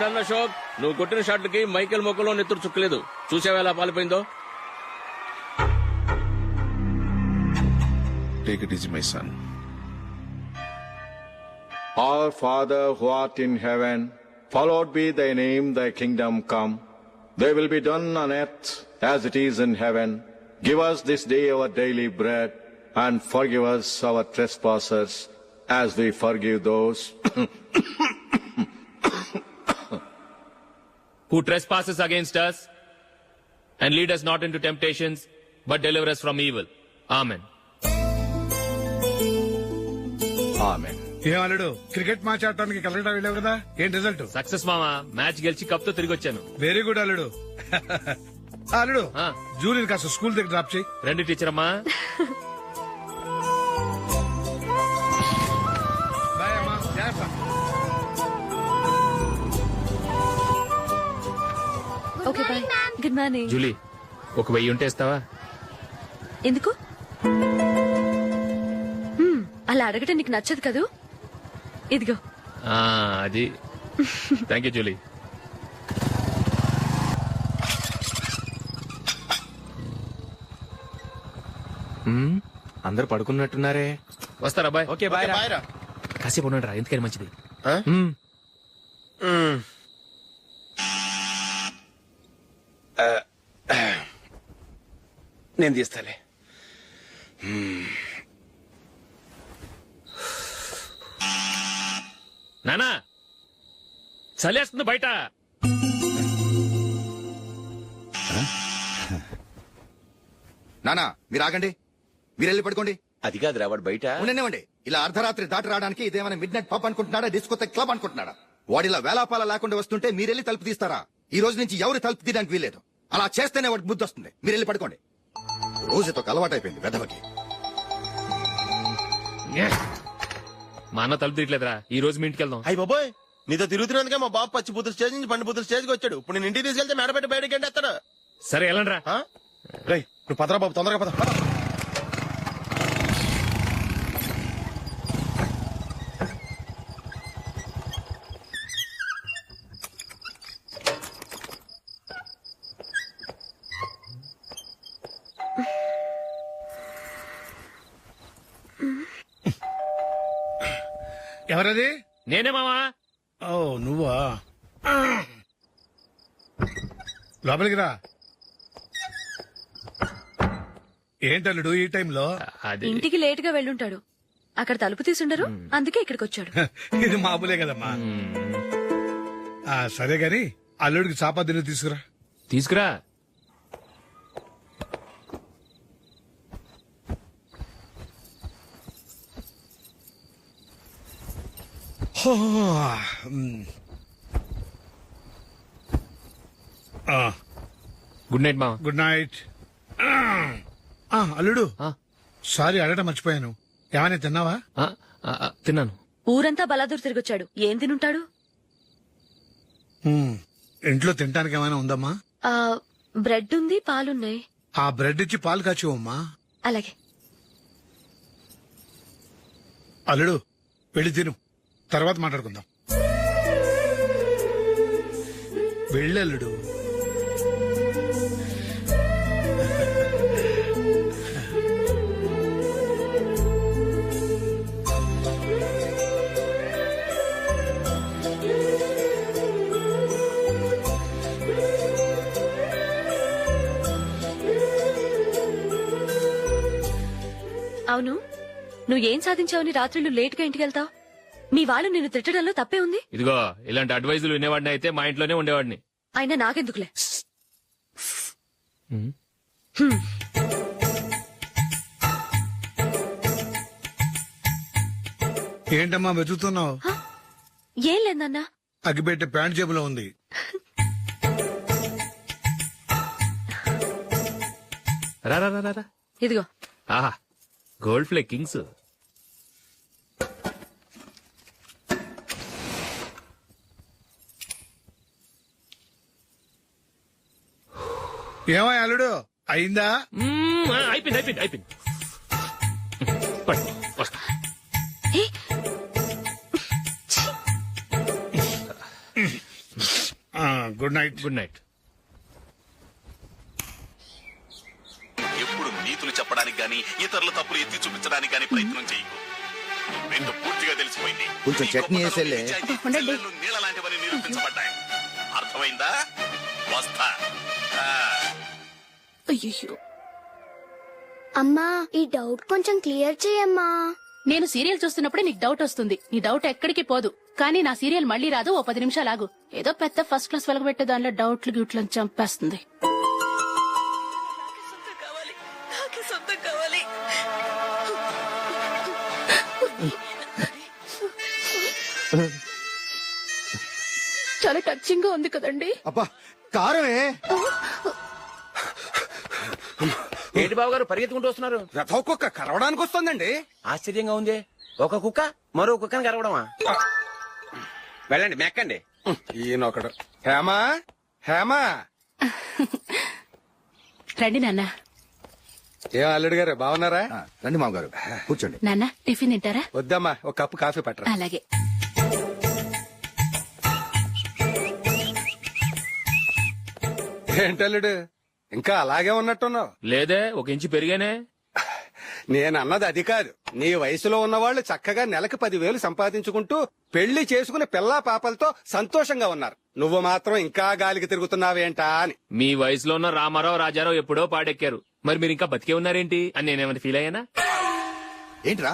Done Ashok, నువ్వు కొట్టిన షాట్లకి Michael మొక్కలో నెత్తురు చుక్కలేదు. చూసావా ఎలా పాలిపోయిందో? Take it easy, my son. Our Father who art in heaven, hallowed be thy name, thy kingdom come. Thy will be done on earth as it is in heaven. Give us this day our daily bread, and forgive us our trespasses, as we forgive those who trespasses against us, and lead us not into temptations, but deliver us from evil. Amen. Amen. ఏం అల్లుడు, cricket match ఆడటానికి కలకటా వెళ్ళావు కదా, ఏం result? Success మామా, match గెలిచి cup తో తిరిగి వచ్చాను. వెరీ గుడ్ అల్లుడు. అల్లుడు, ఆ. జూలియన్ కాస్త స్కూల్ దగ్గర డ్రాప్ చేయి. రండి టీచర్ అమ్మా. బాయ్ అమ్మా, జాగ్రత్త. Okay bye. Good morning. Julie, ఒక 1000 ఉంటే ఇస్తావా? ఎందుకు? అలా అడగటం నీకు నచ్చదు కదూ. ఇదిగో. అది. Thank you Julie. అందరు పడుకున్నట్టున్నారే. వస్తారా బాయ్? ఓకే బాయ్ రా. కాసేపు ఉండండి రా, ఎందుకని మంచిది. నేను తీస్తాలే. నానా, చలేస్తుంది బయట. నానా మీరు ఆగండి, మీరు వెళ్ళి పడుకోండి. అది కాదు రా, వాడు బయట ఉండనివ్వండి. ఇలా అర్ధరాత్రి దాటి రావడానికి ఇదేమైనా మిడ్ నైట్ పబ్ అనుకుంటున్నాడా, డిస్కోతే క్లబ్ అనుకుంటున్నాడా? వాడిలా వేలాపాల లేకుండా వస్తుంటే మీరెళ్ళి తలుపు తీస్తారా? ఈ రోజు నుంచి ఎవరు తలుపు తీయడానికి వీల్లేదు. అలా చేస్తేనే వాడికి బుద్ధి వస్తుంది. మీరు వెళ్ళి పడుకోండి. రోజుతో అలవాటైపోయింది వెధవకి. మా అన్న తలుపు తీయట్లేదురా, ఈ రోజు మీ ఇంటికి వెళ్దాం. అయ్యి బాబోయ్, నీతో తిరుగుతున్నందుకే మా బాబు పచ్చి బుద్ధుల స్టేజ్ నుంచి పండు బుద్ధుల స్టేజ్కి వచ్చాడు. ఇప్పుడు నేను ఇంటికి తీసుకెళ్తే మేడపెట్టి బయటకి ఎండేస్తాడు. సరే వెళ్ళండి రా. రేయ్, నువ్వు పదరా బాబు, తొందరగా పద. ఎవరది? నేనే మామా. ఓ నువ్వా? లోపలికి రా. ఏంటల్లుడు ఈ టైంలో? అది ఇంటికి లేట్ గా వెళ్ళుంటాడు. అక్కడ తలుపు తీసుండరు, అందుకే ఇక్కడికి వచ్చాడు. ఇది మామూలే కదమ్మా. సరే గాని అల్లుడికి చాపాదిని తీసుకురా. తీసుకురా. గుడ్ నైట్ మామా. Good night. అల్లుడు, సారీ అడగటం మర్చిపోయాను. ఏమైనా తిన్నావా? తిన్నాను. ఊరంతా బలాదూర్ తిరిగొచ్చాడు, ఏం తినుంటాడు? ఇంట్లో తినడానికి ఏమైనా ఉందమ్మా? బ్రెడ్ ఉంది, పాలున్నాయి. ఆ బ్రెడ్ ఇచ్చి పాలు కాచివమ్మా. అలాగే. అల్లుడు, వెళ్ళి తిను, తర్వాత మాట్లాడుకుందాం. వెళ్ళల్లుడు. అవును, నువ్వేం సాధించావని రాత్రులు లేట్ గా ఇంటికి వెళ్తావు? మీ వాళ్ళు నిన్ను తిట్టడంలో తప్పే ఉంది. ఇదిగో, ఇలాంటి అడ్వైజులు వినేవాడిని అయితే మా ఇంట్లోనే ఉండేవాడిని. అయినా నాకెందుకులే. ఏంటమ్మా వెతుకుతున్నావు? ఏం లేదన్నా. అగ్గిపెట్టే ప్యాంట్ జేబులో ఉంది. రా రా రా రా. ఇదిగో. ఆహా, గోల్డ్ ఫ్లే కింగ్స్. ఏమో అల్లుడు, అయిందా? అయిపోయింది అయిపోయింది అయిపోయింది. పట్టు, వస్తా. ఏ? ఛీ! Good night. Good night. ఎప్పుడు నీతులు చెప్పడానికి గాని ఇతరుల తప్పులు ఎత్తి చూపించడానికి గాని ప్రయత్నం చేయకు. రెండు పూర్తిగా తెలిసిపోయింది. కొంచెం నీ చట్నీ గొప్పతనం, వేసేలే. నిజాయితీ, చెల్లెళ్ళు నీళ్ళ లాంటివని నిరూపించబడ్డాయి. అర్థమైందా? వస్తా. అయ్యో అమ్మా, ఈ డౌట్ కొంచెం క్లియర్ చేయమ్మా. నేను సీరియల్ చూస్తున్నప్పుడే నీకు డౌట్ వస్తుంది. నీ డౌట్ ఎక్కడికి పోదు. కానీ నా సీరియల్ మళ్ళీ రాదు. ఓ 10 నిమిషాలు ఆగు. ఏదో పెద్ద ఫస్ట్ క్లాస్ వెలగబెట్టే దానిలో డౌట్లు గ్యూట్లను చంపేస్తుంది. చాలా టచింగ్ గా ఉంది కదండి. అబ్బా కారమే. ఏంటి బాబు గారు పరిగెత్తుకుంటూ వస్తున్నారు? రథ కుక్క కరవడానికి వస్తుందండి. ఆశ్చర్యంగా ఉంది. ఒక కుక్క మరో కుక్కని కరవడమా? వెళ్ళండి మెక్కండి. ఈయనొకడు. హేమా హేమా. రండి నాన్న. ఏం అల్లుడు గారు బాగున్నారా? రండి మామగారు కూర్చోండి. నాన్న టిఫిన్ తింటారా? వద్దమ్మా, ఒక కప్పు కాఫీ పట్టరా. అలాగే. ఏంటల్లుడు ఇంకా అలాగే ఉన్నట్టున్నావు? లేదే, 1 ఇంచు పెరిగానే. నేను అన్నది అది కాదు. నీ వయసులో ఉన్నవాళ్లు చక్కగా నెలకు 10,000 సంపాదించుకుంటూ పెళ్లి చేసుకుని పిల్లా పాపలతో సంతోషంగా ఉన్నారు. నువ్వు మాత్రం ఇంకా గాలికి తిరుగుతున్నావేంటా అని. మీ వయసులో ఉన్న రామారావు రాజారావు ఎప్పుడో పాడెక్కారు. మరి మీరు ఇంకా బతికే ఉన్నారేంటి అని నేనేమైనా ఫీల్ అయ్యానా? ఏంట్రా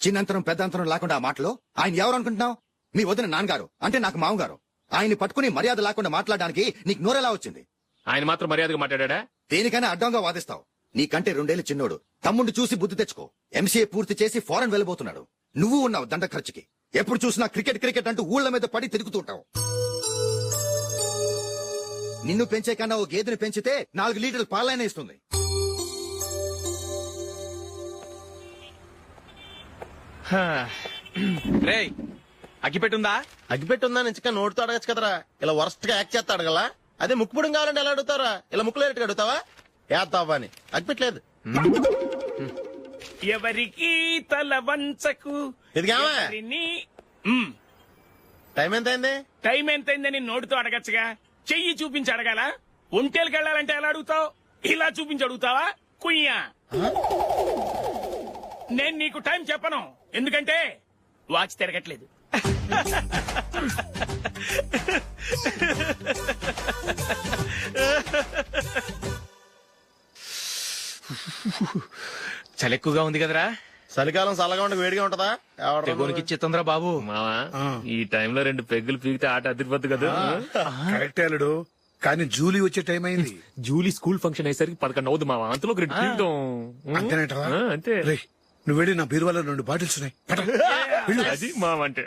చిన్నంతరం పెద్దంతరం లేకుండా ఆ మాటలో? ఆయన ఎవరు అనుకుంటున్నావు? మీ వదిన నాన్నగారు, అంటే నాకు మామగారు. ఆయన్ని పట్టుకుని మర్యాద లేకుండా మాట్లాడడానికి నీకు నోరెలా వచ్చింది? ఆయన మాత్రం మర్యాదగా మాట్లాడా? దేనికైనా అడ్డంగా వాదిస్తావు. నీకంటే 2 ఏళ్లు చిన్నోడు. తమ్ముడు చూసి బుద్ధి తెచ్చుకో. ఎంసీఏ పూర్తి చేసి ఫారెన్ వెళ్ళబోతున్నాడు. నువ్వు ఉన్నావు దండ ఖర్చుకి. ఎప్పుడు చూసినా క్రికెట్ క్రికెట్ అంటూ ఊళ్ల మీద పడి తిరుగుతుంటావు. నిన్ను పెంచే కన్నా ఓ గేదెని పెంచితే 4 లీటర్లు పాలైనా ఇస్తుంది. రేయ్ అగ్గిపెట్టుందా? అగ్గిపెట్టుందా నుంచి నోటితో అడగచ్చు కదరా. ఇలా వరస్ట్ గా యాక్ట్ చేస్తా అడగలా. అదే ముక్కుపుడం కావాలంటే ఎలా అడుగుతారా? ఇలా ముక్కులు అడుగుతావా? ఏత్తావా అని. అగ్గిపెట్టలేదు. ఎవరికి తల వంచకు. ఇది కావా? టైం ఎంత అయింది? టైం ఎంతైందని నోటితో అడగచ్చుగా. చెయ్యి చూపించి అడగాల? ఒంటేలకు వెళ్ళాలంటే ఎలా అడుగుతావు? ఇలా చూపించి అడుగుతావా? కుయ్యా. నేను నీకు టైం చెప్పను, ఎందుకంటే వాచ్ తిరగట్లేదు. చలి ఎక్కువగా ఉంది కదరా. చలికాలం చల్లగా ఉండక వేడిగా ఉంటదా? తెగోనికిచ్చేతుందిరా బాబు. మావా ఈ టైంలో 2 పెగ్గులు పీకితే ఆట అదిరిపోద్దు కదా. కరెక్ట్ అల్లుడు, కానీ జూలీ వచ్చే టైం అయింది. జూలీ స్కూల్ ఫంక్షన్ అయ్యేసరికి 11 అవుతుంది మావా. అంతలో 2 పీకుతాం. అంతేనేటవా? అంతే. రేయ్, నువ్వు వెళ్ళి నా బీరువాలో 2 బాటిల్స్ ఉన్నాయి. పట. వెళ్ళు. అది మావ అంటే.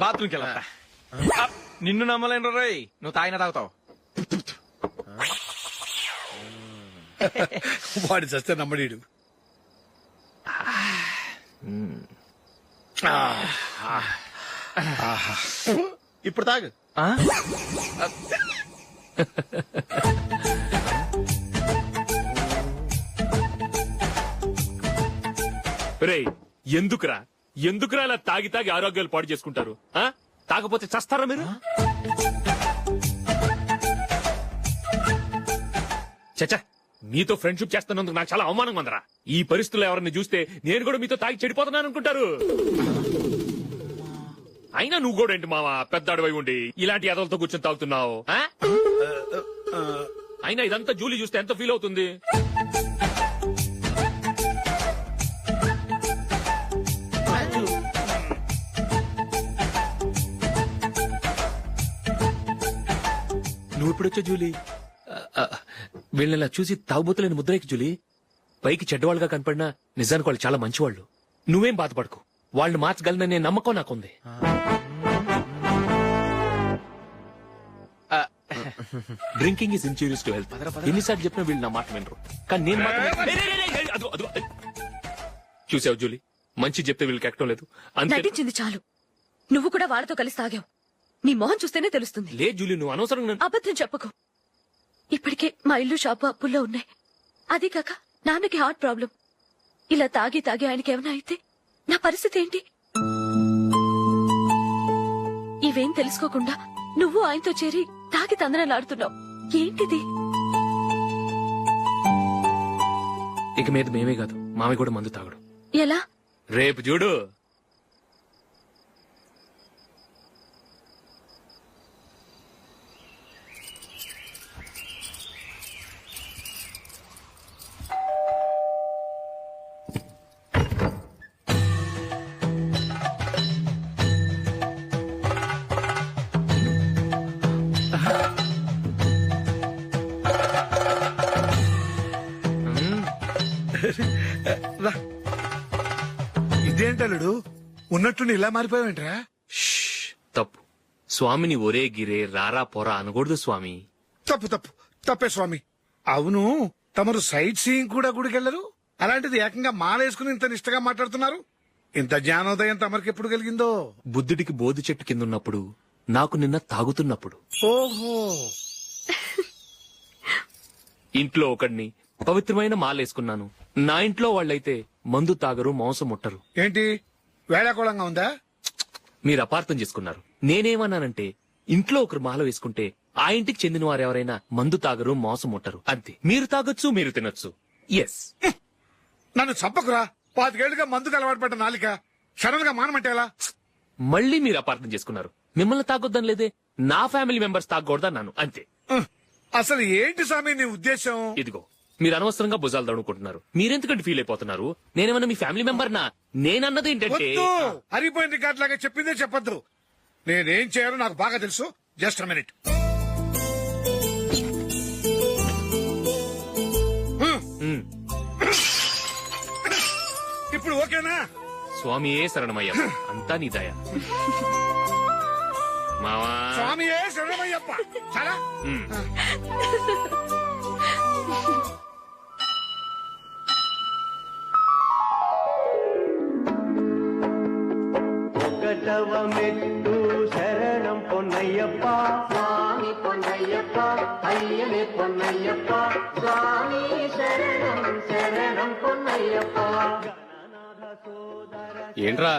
బాత్రూమ్కి వెళ్ళా. నిన్ను నమ్మలేను రోయ్, నువ్వు తాగినా తాగుతావు. వాడి చస్తే నమ్మడీడు. ఇప్పుడు తాగు. రేయ్ ఎందుకురా ఇలా తాగి తాగి ఆరోగ్యాలు పాడు చేసుకుంటారు? తాగపోతే చస్తారా మీరు? చచ్చా, మీతో ఫ్రెండ్షిప్ చేస్తున్నందుకు నాకు చాలా అవమానంగా ఉందరా. ఈ పరిస్థితుల్లో ఎవరిని చూస్తే నేను కూడా మీతో తాగి చెడిపోతున్నాను అనుకుంటారు. అయినా నువ్వు కూడా ఏంటి మావా, పెద్ద అడవై ఉండి ఇలాంటి ఎదలతో కూర్చొని తాగుతున్నావు? అయినా ఇదంతా జూలీ చూస్తే ఎంత ఫీల్ అవుతుంది? నువ్వు ఇప్పుడొచ్చా జూలీ? వీళ్ళని చూసి తాగుబోతులేని ముద్రేకి జూలీ. పైకి చెడ్డవాళ్ళుగా కనపడినా నిజానికి వాళ్ళు చాలా మంచివాళ్ళు. నువ్వేం బాధపడకు, వాళ్ళని మార్చగలననే నమ్మకం నాకుంది. Drinking is injurious to health. ఎన్నిసార్లు చెప్పినా వీళ్ళు నా మాట వినరు. కానీ నేను మాత్రం చూసావు జూలీ, మంచి చెప్తే వీళ్ళకి ఎక్కడం లేదు. నటించింది చాలు. నువ్వు కూడా వాళ్ళతో కలిసి తాగావు. నీ మొహం చూస్తేనే తెలుస్తుంది. లే జూలీ, నువ్వు అనవసరంగా అబద్ధం చెప్పకు. ఇప్పటికే మా ఇల్లు షాపు అప్పుల్లో ఉన్నాయి. అదీ కాక నాన్నకి హార్ట్ ప్రాబ్లం. ఇలా తాగి తాగి ఆయనకి ఏమైనా అయితే నా పరిస్థితి ఏంటి? ఇవేం తెలుసుకోకుండా నువ్వు ఆయనతో చేరి తాగి తందనాలాడుతున్నావు. ఏంటిది? ఇక మీద మేమే కాదు, మామి కూడా మందు తాగడు. ఎలా? రేపు చూడు. ఇదేంటలుడు ఉన్నట్టుండి ఇలా మారిపోయావేంట్రా? తప్పు. స్వామిని ఒరే గిరే రారా పోరా అనకూడదు స్వామి. తప్పే స్వామి. అవును, తమరు సైట్ సీయింగ్ కూడా గుడికెళ్లరు, అలాంటిది ఏకంగా మాలేసుకుని ఇంత నిష్టగా మాట్లాడుతున్నారు. ఇంత జ్ఞానోదయం తమరికి ఎప్పుడు కలిగిందో? బుద్ధుడికి బోధి చెట్టు కిందున్నప్పుడు, నాకు నిన్న తాగుతున్నప్పుడు. ఓహో. ఇంట్లో ఒకడిని పవిత్రమైన మాలేసుకున్నాను. నా ఇంట్లో వాళ్ళైతే మందు తాగరు, మాంసం ముట్టరు. ఏంటి వేళాకోళంగా ఉందా? మీరు అపార్థం చేసుకున్నారు. నేనేమన్నానంటే ఇంట్లో ఒకరు మాల వేసుకుంటే ఆ ఇంటికి చెందిన వారు ఎవరైనా మందు తాగరు, మాంసం ముట్టరు, అంతే. మీరు తాగొచ్చు, మీరు తినొచ్చు. ఎస్. నన్ను చంపకురా. 25 ఏళ్లుగా మందుకు అలవాటు పడ్డ నాలిక సడన్ గా మానమంటే ఎలా? మళ్ళీ మీరు అపార్థం చేసుకున్నారు. మిమ్మల్ని తాగొద్దని లేదే, నా ఫ్యామిలీ మెంబర్స్ తాగకూడదన్నాను, అంతే. అసలు ఏంటి స్వామి నీ ఉద్దేశం? ఇదిగో, మీరు అనవసరంగా భుజాలు దడుకుంటున్నారు. మీరెందుకంటే ఫీల్ అయిపోతున్నారు? నేనేమన్నా మీ ఫ్యామిలీ మెంబర్ నా? నేనన్నది ఏంటంటే హరిపోయిన రికార్డ్ లాగా చెప్పిందే చెప్పొద్దు. నేనేం చేయాలో నాకు బాగా తెలుసు. Just minute. ఇప్పుడు ఓకేనా? స్వామియే శరణమయ్యప్ప, అంతా నీ దయ. మావా స్వామియే శరణమయ్యప్ప. చాలా మెట్టు శరణం పొన్నయ్యప్ప, స్వామి పొన్నయ్యప్ప, అయ్యనే పొన్నయ్యప్ప, స్వామి శరణం శరణం పొన్నయ్యప్ప. ఏంట్రా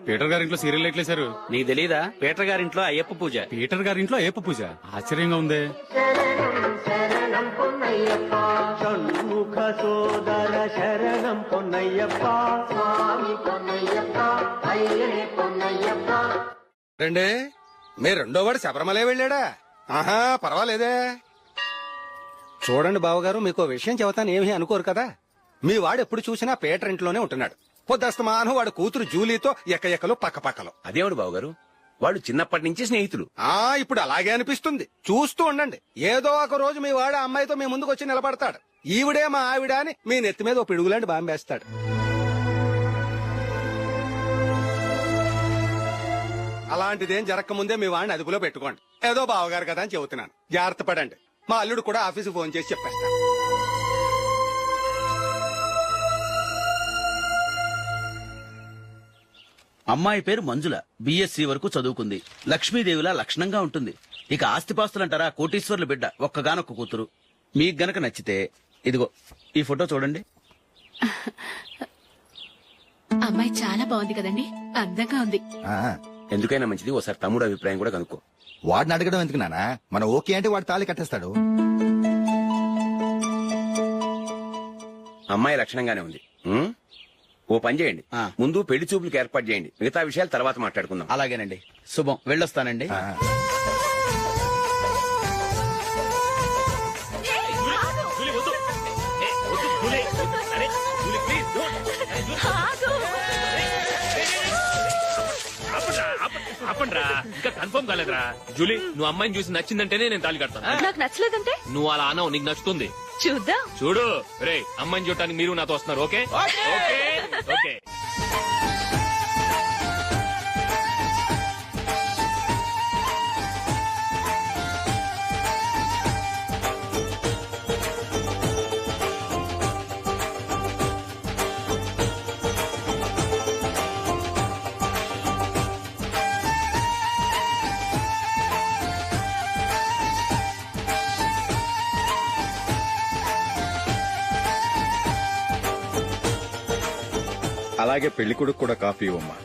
పీటర్ గారింట్లో సీరియల్ ఎట్లేశారు? నీకు తెలీదా? పీటర్ గారింట్లో అయ్యప్ప పూజ. పీటర్ గారింట్లో అయ్యప్ప పూజ? ఆశ్చర్యంగా ఉంది. శరణం శరణం పొన్నయ్యప్ప, షణ్ముఖ సోదర శరణం పొన్నయ్యప్ప, స్వామి పొన్నయ్యప్ప, అయ్యనే పొన్నయ్యప్ప. రండి, మీ రెండో వాడు శబరిమలే వెళ్ళాడా? ఆహా, పర్వాలేదే. చూడండి బావగారు, మీకు విషయం చెబుతాను, ఏమీ అనుకోరు కదా. మీ వాడు ఎప్పుడు చూసినా పీటర్ ఇంట్లోనే ఉంటున్నాడు. పొద్దస్తమానం వాడు కూతురు జూలీతో ఎక్కలు పక్కపక్కలు. అదేవాడు బావగారు, వాడు చిన్నప్పటి నుంచి స్నేహితులు. ఇప్పుడు అలాగే అనిపిస్తుంది. చూస్తూ ఉండండి, ఏదో ఒక రోజు మీ వాడు అమ్మాయితో మీ ముందుకు వచ్చి నిలబడతాడు. ఈవిడే మా ఆవిడ అని మీ నెత్తి మీద ఓ పిడుగులాంటి బాంబేస్తాడు. అలాంటిదేం జరగకముందే మీ వాడిని అదుపులో పెట్టుకోండి. ఏదో బావగారు కదా అని చెబుతున్నాను, జాగ్రత్త పడండి. మా అల్లుడు కూడా ఆఫీసు ఫోన్ చేసి చెప్పేస్తాను. అమ్మాయి పేరు మంజుల, బిఎస్సి వరకు చదువుకుంది. లక్ష్మీదేవిలా లక్షణంగా ఉంటుంది. ఇక ఆస్తిపాస్తులంటారా, కోటీశ్వర్ల బిడ్డ, ఒక్కగానొక్క కూతురు. మీకు గనక నచ్చితే ఇదిగో ఈ ఫోటో చూడండి. అమ్మాయి చాలా బాగుంది కదండి, అందంగా ఉంది. ఎందుకైనా మంచిది ఒకసారి తమ్ముడు అభిప్రాయం కూడా కనుక్కో. వాడిని అడగడం ఎందుకు నానా? మనం ఓకే అంటే వాడు తాళి కట్టేస్తాడు. అమ్మాయి లక్షణంగానే ఉంది. ఓ పని చేయండి, ముందు పెళ్లి చూపులకు ఏర్పాటు చేయండి, మిగతా విషయాలు తర్వాత మాట్లాడుకుందాం. అలాగేనండి, శుభం, వెళ్ళొస్తానండి. ఆపండ్రా, ఇంకా కన్ఫర్మ్ కాలేదురా. జూలీ, నువ్వు అమ్మాయిని చూసి నచ్చిందంటేనే నేను తాళి కడతాను. నాకు నచ్చలేదంటే? నువ్వు అలా అనవు, నీకు నచ్చుతుంది. చూద్దాం. చూడు రే, అమ్మాయిని చూడటానికి మీరు నాతో వస్తున్నారు. Okay okay okay. అలాగే పెళ్లి కొడుకు కూడా కాఫీ ఇవ్వమ్మా.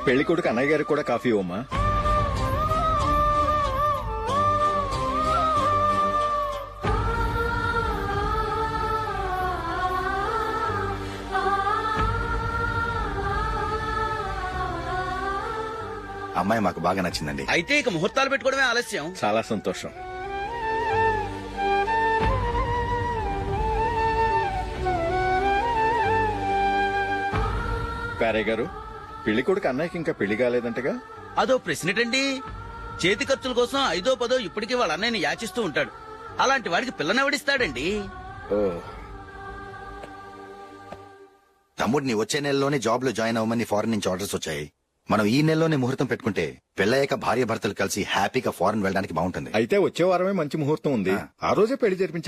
పెళ్లి కొడుకు అన్నయ్య గారికి కూడా కాఫీ ఇవ్వమ్మా. అమ్మాయి మాకు బాగా నచ్చిందండి. అయితే ఇక ముహూర్తాలు పెట్టుకోవడమే ఆలస్యం. చాలా సంతోషం. పేరయ్య గారు, పెళ్లి కొడుకు అన్నయ్యకి ఇంకా పెళ్లి కాలేదంటగా? అదో ప్రశ్నటండి. చేతి ఖర్చుల కోసం 5ో 10 ఇప్పటికీ వాళ్ళ అన్నయ్యని యాచిస్తూ ఉంటాడు. అలాంటి వాడికి పిల్లనెవడిస్తాడండి? ఓ, తమ్ముడిని వచ్చే నెలలోనే జాబ్ లో జాయిన్ అవ్వమని ఫారెన్ నుంచి ఆర్డర్స్ వచ్చాయి. మనం ఈ నెలలోనే ముహూర్తం పెట్టుకుంటే పెళ్ళయ్యాక భార్య భర్తలు కలిసి హ్యాపీగా ఫారెన్ వెళ్ళడానికి బాగుంటుంది. అయితే వచ్చే వారమే మంచి ముహూర్తం ఉంది. ఆ రోజే పెళ్లి జరిపించే